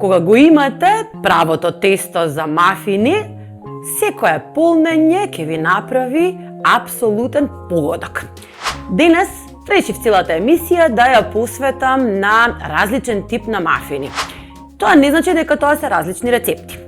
Кога го имате правото тесто за мафини, секое полнење ќе ви направи апсолутен погодок. Денес решив целата емисија да ја посветам на различен тип на мафини. Тоа не значи дека тоа се различни рецепти.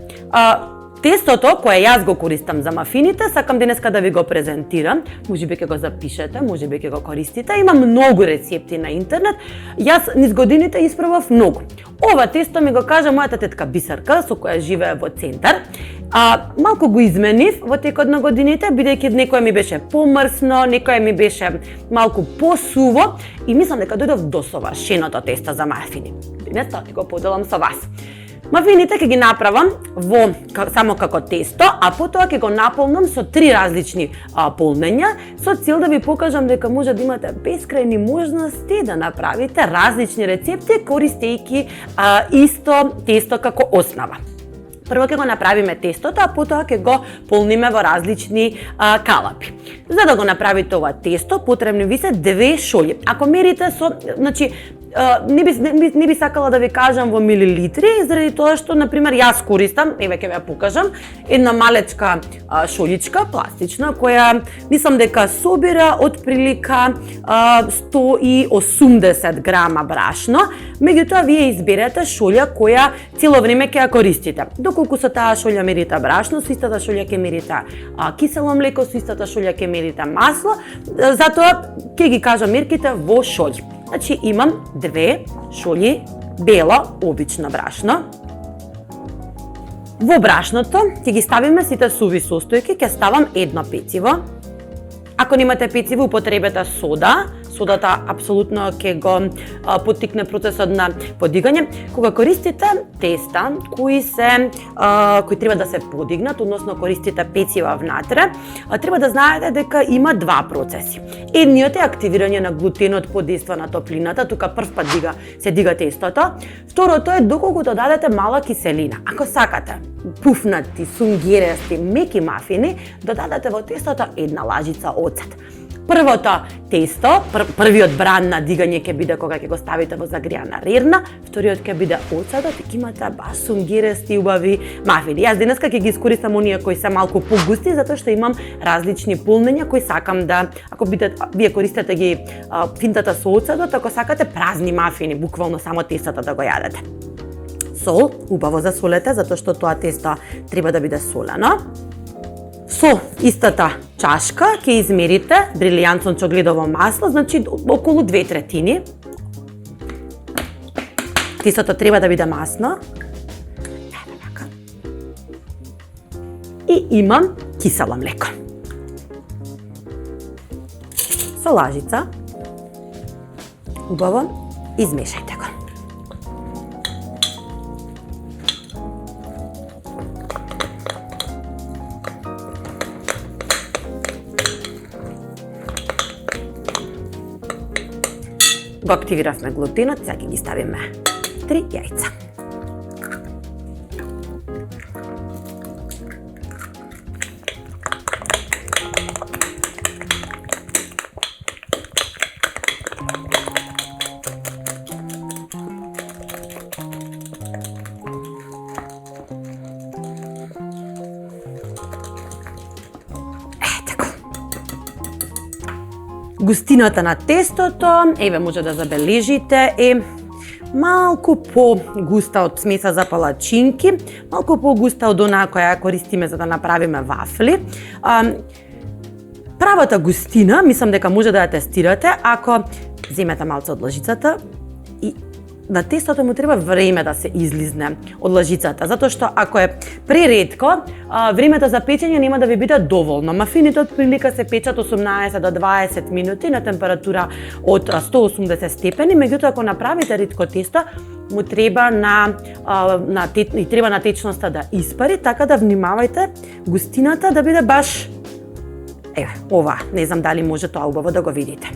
Тестото кое јас го користам за мафините, сакам денеска да ви го презентирам. Можеби ќе го запишете, можеби ќе го користите. Има многу рецепти на интернет. Јас низ годините испробав многу. Ова тесто ми го кажа мојата тетка Бисерка, со која живее во Центар. Малку го изменив во текот на годините, бидејќи некој ми беше помрсно, некој ми беше малку посуво и мислам дека дојдов до совршеното тесто за мафини. Денес тоа ќе го поделам со вас. Мафините ќе ги направам само како тесто, а потоа ќе го наполнам со 3 различни полнења, со цел да ви покажам дека може да имате бескрајни можности да направите различни рецепти користејќи исто тесто како основа. Прво ќе го направиме тестото, а потоа ќе го полниме во различни калапи. За да го направите ова тесто, потребни ви се 2 шолји. Ако мерите со, не би сакала да ви кажам во милилитри, заради тоа што, например, јас користам, еве ќе ви ја покажам, една малечка шоличка, пластична, која мислам дека собира отприлика 180 грама брашно, меѓутоа вие изберете шолја која цело време ќе ја користите. Доколку со таа шолја мерите брашно, со истата шолја ќе мерите кисело млеко, со истата шолја ќе мерите масло, затоа ќе ги кажам мерките во шолји. Значи имам 2 шолји бело, обично брашно. Во брашното ќе ги ставиме сите суви состојки, ќе ставам едно пециво. Ако немате пециво, употребете сода. Содата апсолутно ќе го поттикне процесот на подигање. Кога користите теста кои треба да се подигнат, односно користите пецива внатре, треба да знаете дека има 2 процеси. Едниот е активирање на глутенот под дејство на топлината, тука прв пат се дига тестото. Второто е доколку додадете мала киселина. Ако сакате пуфнати, сунгерести, меки мафини, додадете во тестото 1 лажица оцет. Првото тесто, првиот бран на дигање ќе биде кога ќе го ставите во загријана рерна, вториот ќе биде оцетот и ќе имате баш сунгерести убави мафини. Јас денеска ќе ги искористам оние кои се малку погусти, затоа што имам различни полнења кои сакам да, ако вие користите ги финтата со оцетот, ако сакате празни мафини, буквално само тестото да го јадете. Сол, убаво засолете, затоа што тоа тесто треба да биде солено. Со истата чашка ќе измерите брилијантно чогледово масло, значи околу 2/3. Тестото треба да биде масно. И имам кисело млеко. Со лажица убаво измешајте го. Го активиравме глутенот, сега ќе ги ставиме 3 јајца. Густината на тестото, еве може да забележите, е малку по-густа од смеса за палачинки, малку по-густа од онаа која користиме за да направиме вафли. Правата густина, мислам дека може да ја тестирате ако земете малце од лажицата и на тестото му треба време да се излизне од лажицата, затоа што ако е преретко, времето за печење нема да ви биде доволно. Мафините од прилика се печат 18 до 20 минути на температура од 180 степени, меѓутоа ако направите ретко тесто, му треба на течноста да испари, така да внимавајте густината да биде баш ова, не знам дали може тоа убаво да го видите.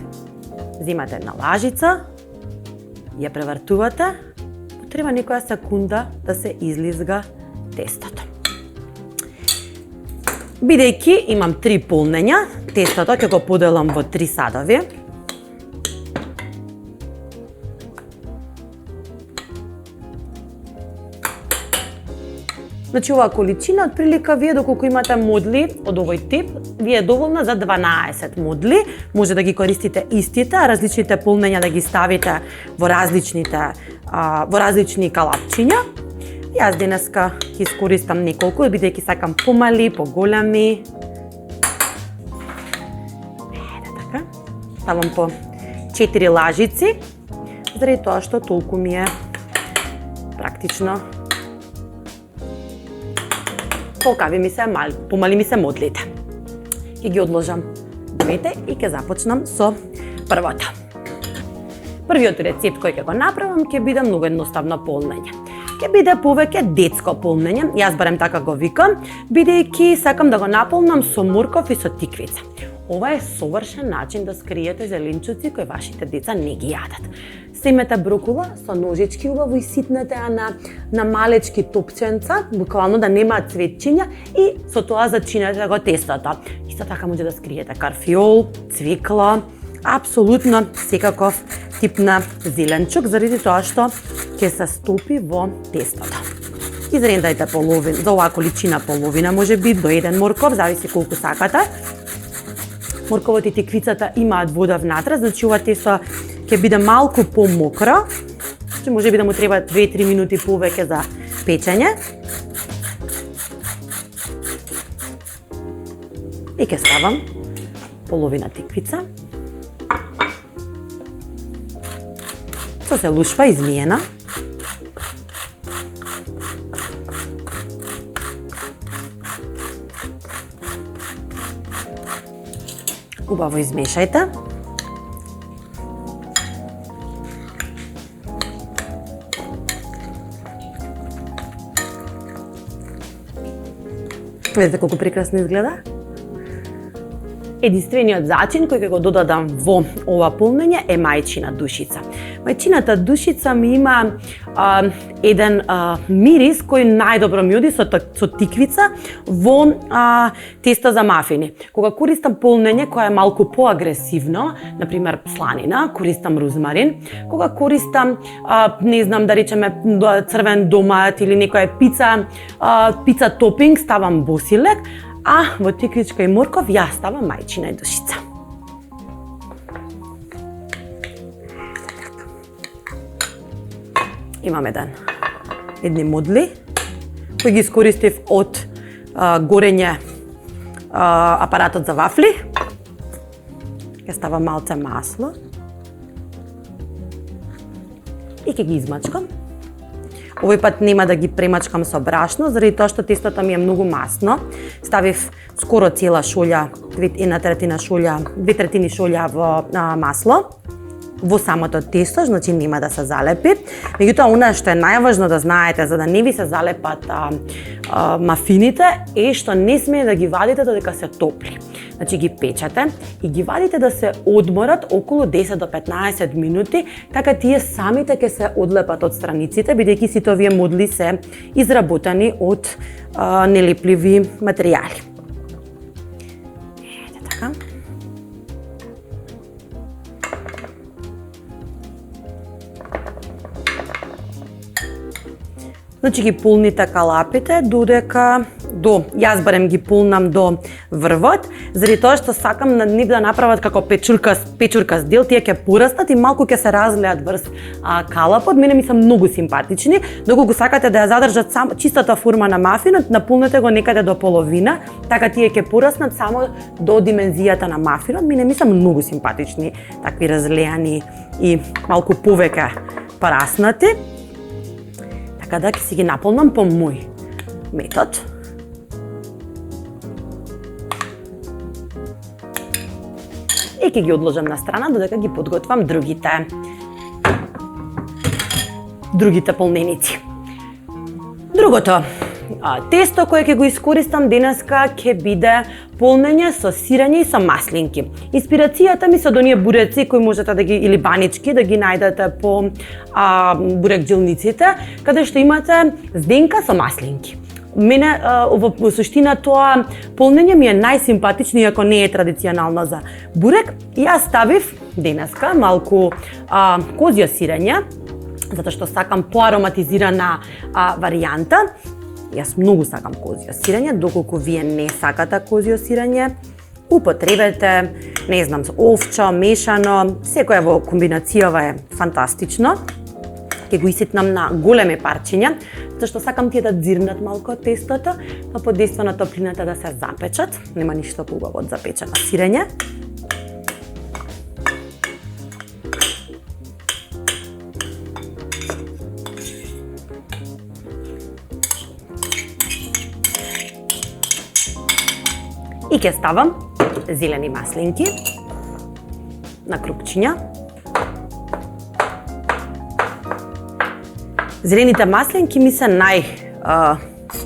Земате една лажица, ја превртувате, потреба некоја секунда да се излизга тестото. Бидејќи имам 3 полнења, тестото ќе го поделам во 3 садови. Значи оваа количина отприлика вие доколку имате модли од овој тип, ви е доволна за 12 модли. Може да ги користите истите, а различните полнења да ги ставите во различни калапчиња. Јас денеска ќе искористам неколку, бидејќи сакам помали, поголеми. Така. Ставам по 4 лажици, заради тоа што толку ми е практично. Толкави ми се, помали ми се модлите. Ќе ги одложам двете и ќе започнам со првото. Првиот рецепт кој ќе го направам ќе биде многу едноставно полнење. Ќе биде повеќе детско полнење, јас барем така го викам, бидејќи сакам да го наполнам со морков и со тиквица. Ова е совршен начин да скриете зеленчуци кои вашите деца не ги јадат. Семете брокула со ножички убаво и ситнете на малечки топченца, буквално да немаат цветчиња и со тоа зачинете го тестото. Исто така може да скриете карфиол, цвекла, апсолутно секаков тип на зеленчук, заради тоа што ќе се стопи во тестото. Изрендајте половина, за оваа количина половина може би до 1 морков, зависи колку сакате. Морковот и тиквицата имаат вода внатре, значи ова тесто ќе биде малку помокро. Значи може би да му треба 2-3 минути повеќе за печење. И ќе ставам половина тиквица. Со се лушпа измиена. Убаво измешајте. Видите колку прекрасно изгледа? Единствениот зачин кој ќе го додадам во ова полнење е мајчина душица. Мајчината душица ми има еден мирис кој најдобро ми оди со тиквица во тесто за мафини. Кога користам полнење која е малку поагресивно, например сланина, користам розмарин. Кога користам, не знам, да речеме црвен домат или некоја пица топинг, ставам босилек, а во тиквичка и морков ја ставам мајчина душица. Имам едни модли кои ги искористив од горење апаратот за вафли. Ќе ставам малце масло и ќе ги измачкам. Овој пат нема да ги премачкам со брашно, заради тоа што тестото ми е многу масно. Ставив скоро цела шолја, 2 третини шолја во масло во самото тесто, значи нема да се залепи. Меѓутоа, она што е најважно да знаете за да не ви се залепат мафините е што не смее да ги вадите додека се топли. Значи ги печете и ги вадите да се одморат околу 10 до 15 минути, така тие самите ќе се одлепат од страниците, бидејќи сите овие модли се изработени од нелепливи материјали. Ете така. Значи ги полните калапите додека јас барем ги полнам до врвот, заради тоа што сакам на нив да направат како печурка дел, тие ќе порастат и малку ќе се разлеат врз калапот. Мене ми се многу симпатични. Доколку сакате да ја задржат само чистата форма на мафинот, наполнете го некаде до половина, така тие ќе пораснат само до димензијата на мафинот. Мене ми се многу симпатични, такви разлеани и малку повеќе пораснати. Така да ќе си ги наполнам по мој метод. И ќе ги одложам на страна додека ги подготвам другите полненици. Другото тесто кое ќе го искористам денеска ќе биде полнење со сирење и со маслинки. Инспирацијата ми се од оние буреци кои можете да ги или банички да ги најдете по бурекџелниците, каде што имате зденка со маслинки. Мене во суштина тоа полнење ми е најсимпатично, иако не е традиционално за бурек. Јас ставив денеска малку козјо сирење, затоа што сакам поароматизирана варијанта. Јас многу сакам козјо сирење, доколку вие не сакате козјо сирење, употребете, не знам, овчо, мешано, секоја во комбинацијава е фантастично. Ќе го иситнам на големи парчиња, зашто сакам тие да дзирнат малку од тестото, па под дејство на топлината да се запечат. Нема ништо поубаво од запечено сирење. И ќе ставам зелени маслинки на крупчиња. Зелените маслинки ми се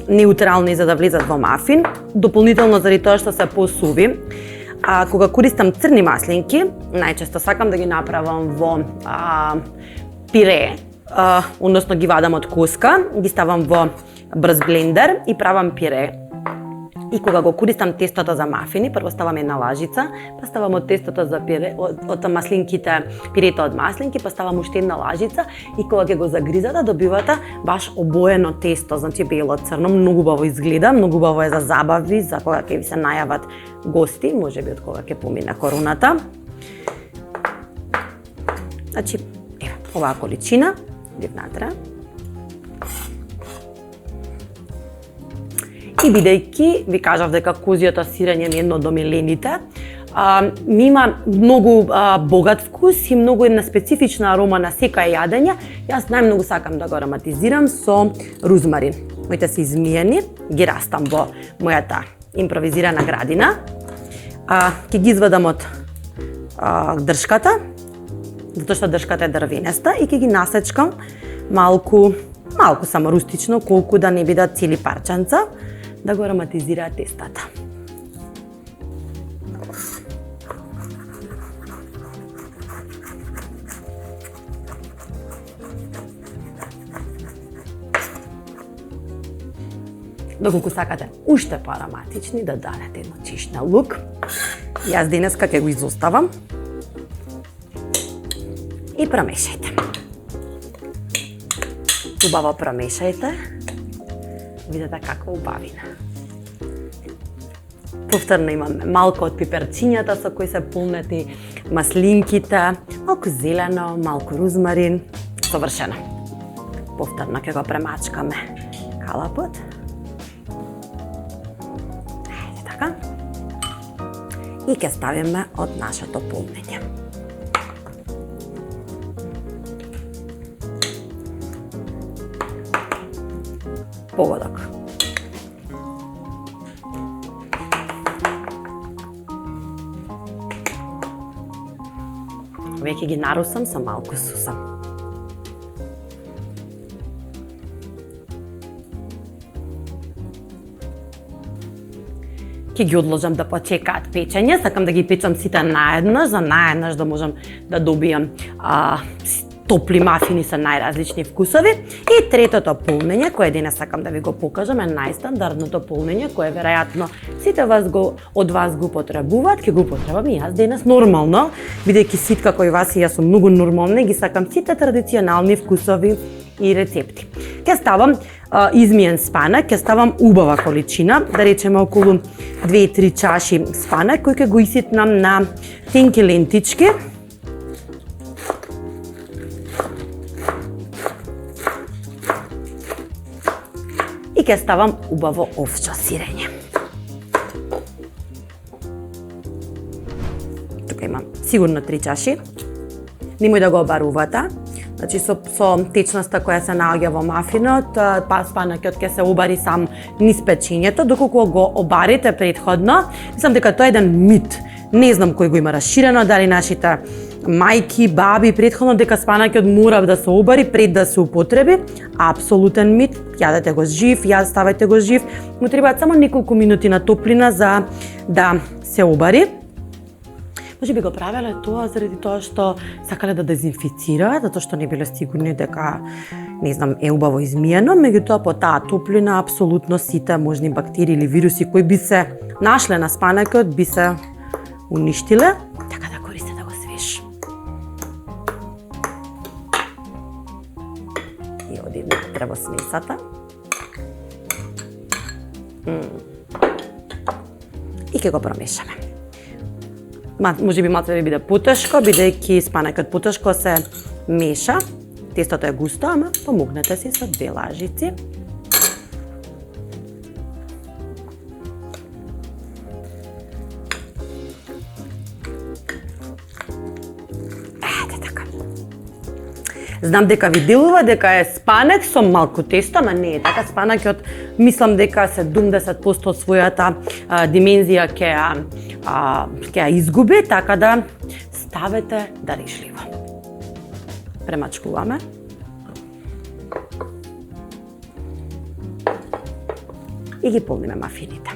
неутрални за да влезат во мафин, дополнително заради тоа што се посуви. Кога користам црни маслинки, најчесто сакам да ги направам во пире, односно ги вадам од коска, ги ставам во брз блендер и правам пире. И кога го користам тестото за мафини, прво ставам една лажица, па ставам од тестото за пире, од маслинките, пирето од маслинки, па ставам уште една лажица и кога ќе го загризате, добивате баш обоено тесто, значи бело-црно, многу убаво изгледа, многу убаво е за забави, за кога ќе ви се најават гости, можеби од кога ќе помине короната. Значи, ева, оваа количина, внатре. И бидејќи ви кажав дека козјото сирење ми е едно од омилените, ми има многу богат вкус и многу една специфична арома на секој јадење. Јас најмногу сакам да го ароматизирам со рузмарин. Моите се измиени, ги растам во мојата импровизирана градина. Ќе ги извадам од дршката, затоа што дршката е дрвенеста, и ќе ги насечкам малку само рустично, колку да не бидат цели парченца, да го ароматизираат тестата. Доколку сакате уште поароматични, да дадете едно чишна лук. Јас денеска ќе го изоставам и промешајте. Убаво промешајте. Видете каква убавина. Повторно имаме малку од пиперчињата со кои се полнети маслинките, малку зелено, малку рузмарин. Совршено. Повторно ќе го премачкаме калапот. Ајде така. И ќе ставиме од нашето полнење. Погодок. Веќе ги нарусам со малку суса. Ќе ги одложам да почекаат печење, сакам да ги печам сите наеднаш, за наеднаш да можам да добијам топли мафини со најразлични вкусови. И третото полнење, кое денес сакам да ви го покажам, е најстандардното полнење, кое веројатно сите од вас го потребуваат, ќе го потребам и јас денес нормално, бидејќи сите како и вас и јас сум многу нормална и ги сакам сите традиционални вкусови и рецепти. Ќе ставам измиен спанак, ќе ставам убава количина, да речеме околу 2-3 чаши спанак, кој ќе го иситнам на тенки лентички. И ќе ставам убаво овчо сирење. Тука имам сигурно 3 чаши. Немој да го обарувате. Значи со течноста која се наоѓа во мафинот, спанакот ќе се обари сам низ печењето, доколку го обарите предходно. Мислам дека тоа е еден мит. Не знам кој го има расширено, дали нашите мајки, баби предходно дека спанакот мора да се обари пред да се употреби. Апсолутен мит. Јадете го жив, ставајте го жив. Му требаат само неколку минути на топлина за да се обари. Може би го правеле тоа заради тоа што сакале да дезинфицираат, затоа што не биле сигурни дека, не знам, е убаво измиено, меѓутоа по таа топлина апсолутно сите можни бактерии или вируси кои би се нашле на спанакот би се уништиле, така да користете го свеж. И оди внатре во смесата. И ќе го промешаме. Може би малце ви биде потешко, бидејќи спанекот потешко се меша. Тестото е густо, ама помогнете си со 2 лажици. Знам дека ви делува дека е спанек со малку тесто, ама не е така. Спанекот мислам дека 70% од својата димензија ќе ја изгуби, така да ставете дарижливо. Премачкуваме. И ги полниме мафините.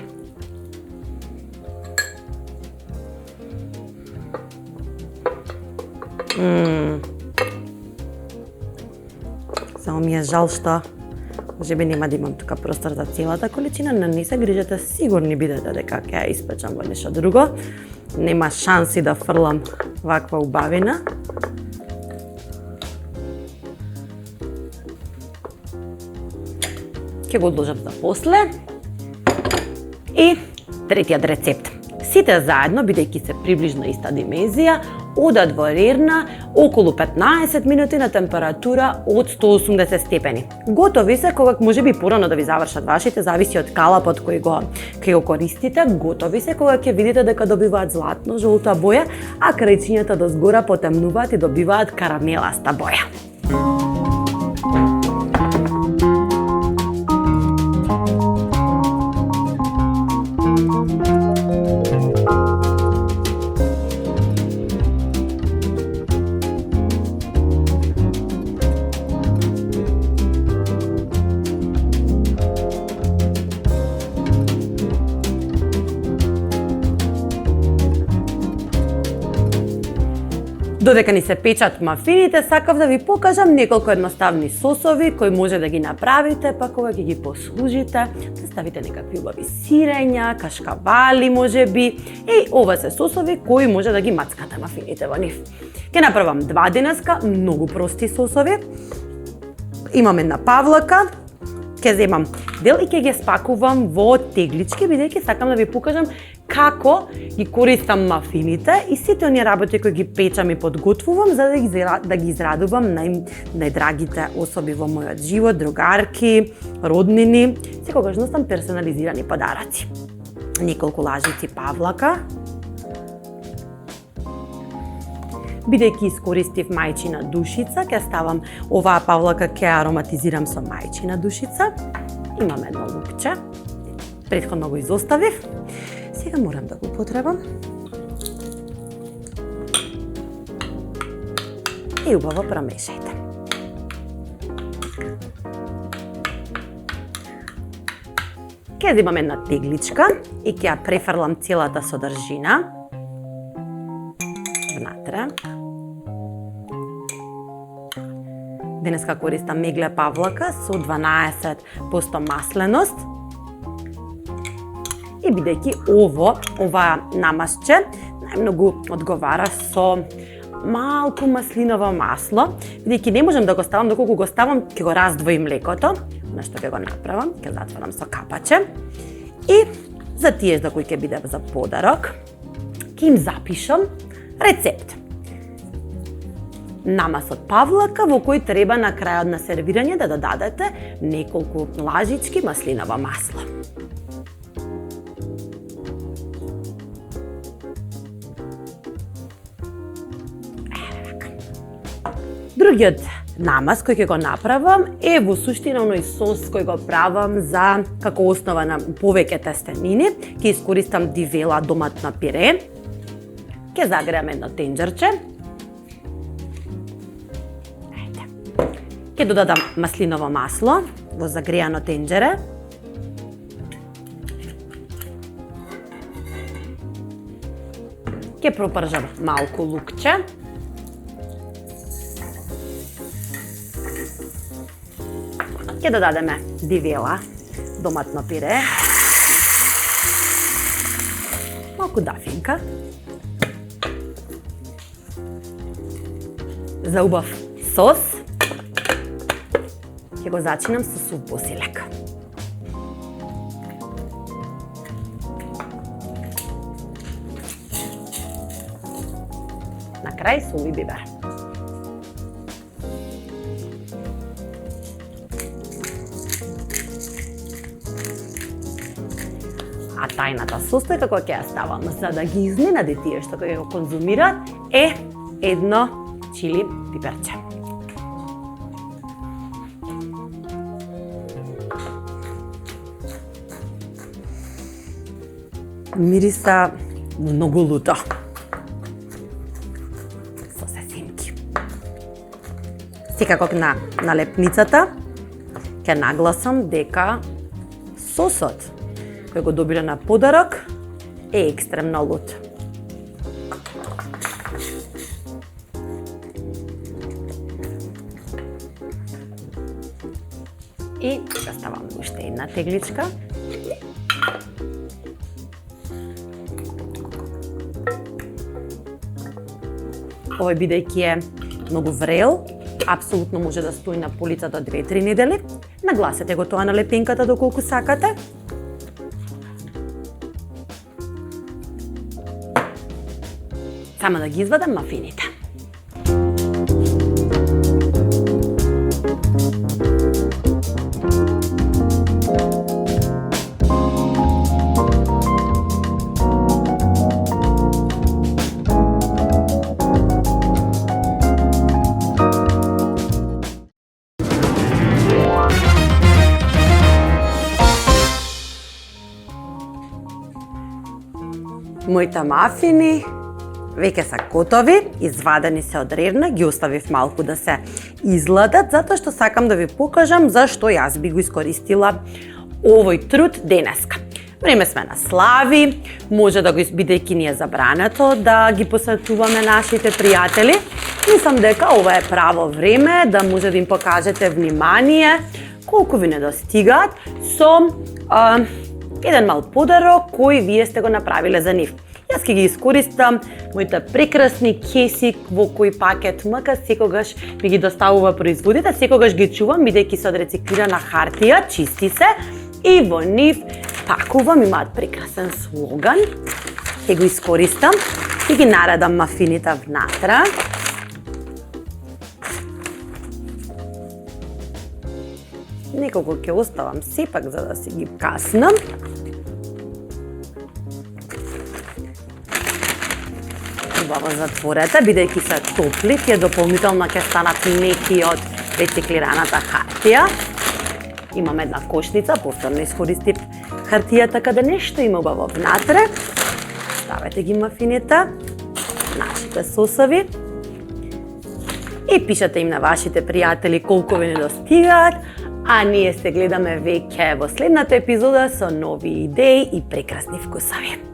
Само ми е жал што можеби нема да имам тука простор за целата количина, но не се грижете, сигурни бидете дека ќе ја испечам во нешто друго. Нема шанси да фрлам ваква убавина. Ќе го одложам за после. И третиот рецепт. Сите заедно, бидејќи се приближно иста димензија, одат во рерна околу 15 минути на температура од 180 степени. Готови се кога можеби порано да ви завршат вашите, зависи од калапот кој го користите. Готови се кога ќе видите дека добиваат златно жолта боја, а крајчињата до згора потемнуваат и добиваат карамеласта боја. Додека ни се печат мафините, сакав да ви покажам неколку едноставни сосови кои може да ги направите, па кога ќе ги послужите, да ставите некакви убави сирења, кашкавали можеби. И ова се сосови кои може да ги мацкате мафините во нив. Ќе направам 2 денеска многу прости сосови. Имам една павлака, ќе земам дел и ќе ги спакувам во теглички, бидејќи сакам да ви покажам како ги користам мафините и сите оние работи кои ги печам и подготвувам за да ги израдувам најдрагите особи во мојот живот, другарки, роднини. Секогаш носам персонализирани подараци. Неколку лажици павлака. Бидејќи искористив мајчина душица, ќе ставам оваа павлака, ќе ароматизирам со мајчина душица. Имам едно лукче. Претходно го изоставив. Сега морам да го потребам. И убаво промешајте. Ќе земам една тегличка и ќе ја префрлам целата содржина внатре. Денеска користам мегле павлака со 12% масленост. И бидејќи ова намазче најмногу одговара со малку маслиново масло, бидејќи не можам да го ставам, доколку го ставам ќе го раздвои млекото, на што ќе го направам, ќе затворам со капаче. И за тие за кои ќе биде за подарок, ќе им запишам рецепт. Намаз од павлака во кој треба на крајот на сервирање да додадете неколку лажички маслиново масло. Другиот намаз кој ќе го направам е во суштина оној сос кој го правам за како основа на повеќе тестенини. Ќе искористам дивела доматно пире. Ќе загреам едно тенџерче. Ќе додадам маслиново масло во загреано тенџере. Ќе пропржам малку лукче. Ќе додадеме дивела доматно пире. Малку дафинка. За убав сос ќе го зачинам со сув босилек. крај сол и бибер. А тајната состојка која ќе ја ставам за да ги изненади тие што ќе го конзумираат е едно чили пиперче. Мириса многу луто. Со сесимки. Секако на налепницата ќе нагласам дека сосот кој го добиле на подарок е екстремно лут. И ја ставам уште една тегличка. Овој бидејќи е многу врел, апсолутно може да стои на полицата 2-3 недели. Нагласете го тоа на лепенката доколку сакате. Само да ги извадам мафините. Моите мафини веќе се готови, извадени се од рерна, ги оставив малку да се изладат, затоа што сакам да ви покажам зашто јас би го искористила овој труд денеска. Време сме на слави, може да го бидејќи ни е забрането да ги посетуваме нашите пријатели. Мислам дека ова е право време да може да им покажете внимание колку ви недостигаат со еден мал подарок кој вие сте го направиле за нив. Јас ќе ги искористам моите прекрасни кеси во кој пакет МК секогаш ми ги доставува производител, секогаш ги чувам бидејќи се од рециклирана хартија, чисти се и во нив пакувам, имаат прекрасен слоган. Ќе го искористам и ги наредам мафините внатре. Неколку ќе оставам сепак за да си ги каснам. Убаво затворете, бидејќи се топли, тие дополнително ќе станат меки од рециклираната хартија. Имам една кошница, повторно искористив хартијата каде нешто има убаво внатре. Ставете ги мафините, нашите сосови и пишете им на вашите пријатели колку ви недостигаат, а ние се гледаме веќе во следната епизода со нови идеи и прекрасни вкусови.